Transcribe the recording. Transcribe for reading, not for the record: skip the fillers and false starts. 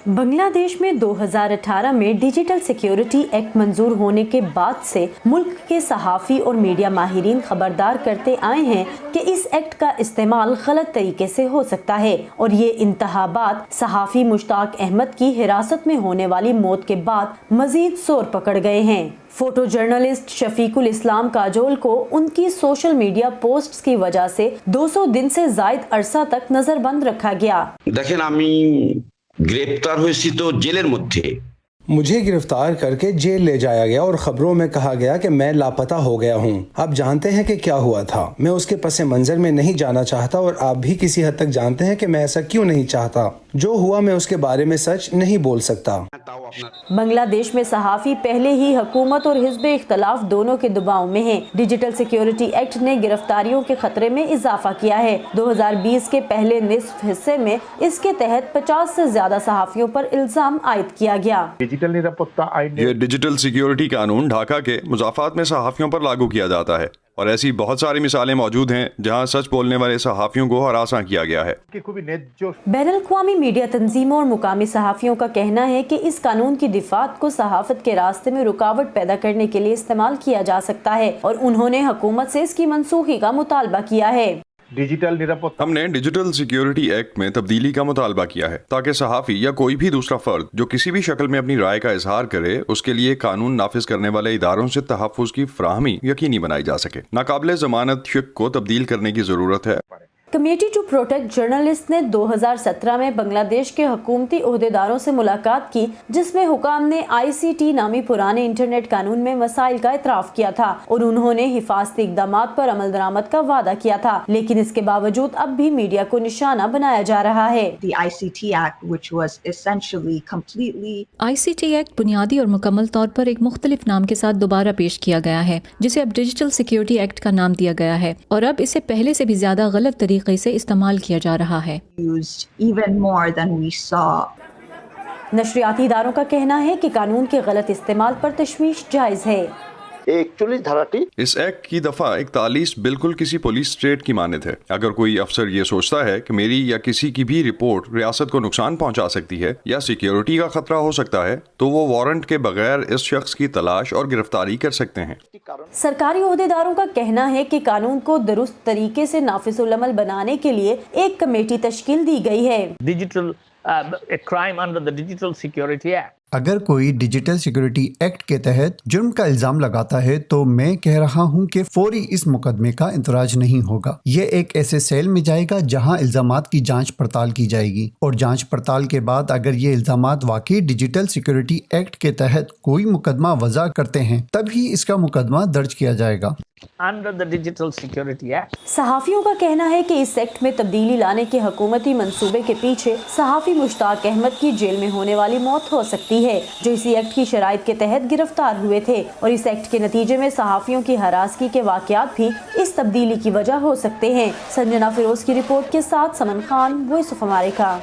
بنگلہ دیش میں 2018 میں ڈیجیٹل سیکیورٹی ایکٹ منظور ہونے کے بعد سے ملک کے صحافی اور میڈیا ماہرین خبردار کرتے آئے ہیں کہ اس ایکٹ کا استعمال غلط طریقے سے ہو سکتا ہے اور یہ انتخابات صحافی مشتاق احمد کی حراست میں ہونے والی موت کے بعد مزید زور پکڑ گئے ہیں۔ فوٹو جرنلسٹ شفیق الاسلام کاجول کو ان کی سوشل میڈیا پوسٹس کی وجہ سے 200 دن سے زائد عرصہ تک نظر بند رکھا گیا۔ دیکھیں আমি গ্রেপ্তার হয়েছি তো জেলের মধ্যে مجھے گرفتار کر کے جیل لے جایا گیا اور خبروں میں کہا گیا کہ میں لاپتہ ہو گیا ہوں۔ آپ جانتے ہیں کہ کیا ہوا تھا۔ میں اس کے پس منظر میں نہیں جانا چاہتا اور آپ بھی کسی حد تک جانتے ہیں کہ میں ایسا کیوں نہیں چاہتا۔ جو ہوا میں اس کے بارے میں سچ نہیں بول سکتا۔ بنگلہ دیش میں صحافی پہلے ہی حکومت اور حزب اختلاف دونوں کے دباؤ میں ہیں۔ ڈیجیٹل سیکیورٹی ایکٹ نے گرفتاریوں کے خطرے میں اضافہ کیا ہے۔ 2020 کے پہلے نصف حصے میں اس کے تحت 50 سے زیادہ صحافیوں پر الزام عائد کیا گیا۔ یہ ڈیجیٹل سیکیورٹی قانون ڈھاکہ کے مضافات میں صحافیوں پر لاگو کیا جاتا ہے اور ایسی بہت ساری مثالیں موجود ہیں جہاں سچ بولنے والے صحافیوں کو ہراساں کیا گیا ہے۔ بین الاقوامی میڈیا تنظیموں اور مقامی صحافیوں کا کہنا ہے کہ اس قانون کی دفعات کو صحافت کے راستے میں رکاوٹ پیدا کرنے کے لیے استعمال کیا جا سکتا ہے اور انہوں نے حکومت سے اس کی منسوخی کا مطالبہ کیا ہے۔ ہم نے ڈیجیٹل سیکیورٹی ایکٹ میں تبدیلی کا مطالبہ کیا ہے تاکہ صحافی یا کوئی بھی دوسرا فرد جو کسی بھی شکل میں اپنی رائے کا اظہار کرے اس کے لیے قانون نافذ کرنے والے اداروں سے تحفظ کی فراہمی یقینی بنائی جا سکے۔ ناقابل ضمانت شق کو تبدیل کرنے کی ضرورت ہے۔ کمیٹی ٹو پروٹیکٹ جرنلسٹ نے 2017 میں بنگلہ دیش کے حکومتی عہدیداروں سے ملاقات کی جس میں حکام نے ICT نامی پرانے انٹرنیٹ قانون میں مسائل کا اعتراف کیا تھا اور انہوں نے حفاظتی اقدامات پر عمل درآمد کا وعدہ کیا تھا، لیکن اس کے باوجود اب بھی میڈیا کو نشانہ بنایا جا رہا ہے۔ ICT ایکٹ بنیادی اور مکمل طور پر ایک مختلف نام کے ساتھ دوبارہ پیش کیا گیا ہے جسے اب ڈیجیٹل سیکیورٹی ایکٹ کا نام دیا گیا ہے اور اب اسے پہلے سے بھی زیادہ غلط طریقے سے استعمال کیا جا رہا ہے۔ نشریاتی اداروں کا کہنا ہے کہ قانون کے غلط استعمال پر تشویش جائز ہے۔ اس ایکٹ کی دفعہ 41 بالکل کسی پولیس اسٹیٹ کی مانند ہے۔ اگر کوئی افسر یہ سوچتا ہے کہ میری یا کسی کی بھی رپورٹ ریاست کو نقصان پہنچا سکتی ہے یا سیکیورٹی کا خطرہ ہو سکتا ہے تو وہ وارنٹ کے بغیر اس شخص کی تلاش اور گرفتاری کر سکتے ہیں۔ سرکاری عہدیداروں کا کہنا ہے کہ قانون کو درست طریقے سے نافذ العمل بنانے کے لیے ایک کمیٹی تشکیل دی گئی ہے۔ اگر کوئی ڈیجیٹل سیکیورٹی ایکٹ کے تحت جرم کا الزام لگاتا ہے تو میں کہہ رہا ہوں کہ فوری اس مقدمے کا اندراج نہیں ہوگا۔ یہ ایک ایسے سیل میں جائے گا جہاں الزامات کی جانچ پڑتال کی جائے گی اور جانچ پڑتال کے بعد اگر یہ الزامات واقعی ڈیجیٹل سیکیورٹی ایکٹ کے تحت کوئی مقدمہ وضع کرتے ہیں تب ہی اس کا مقدمہ درج کیا جائے گا۔ صحافیوں کا کہنا ہے کہ اس ایکٹ میں تبدیلی لانے کے حکومتی منصوبے کے پیچھے صحافی مشتاق احمد کی جیل میں ہونے والی موت ہو سکتی ہے جو اسی ایکٹ کی شرائط کے تحت گرفتار ہوئے تھے اور اس ایکٹ کے نتیجے میں صحافیوں کی ہراسگی کے واقعات بھی اس تبدیلی کی وجہ ہو سکتے ہیں۔ سنجنا فیروز کی رپورٹ کے ساتھ سمن خان، وائس آف امریکہ۔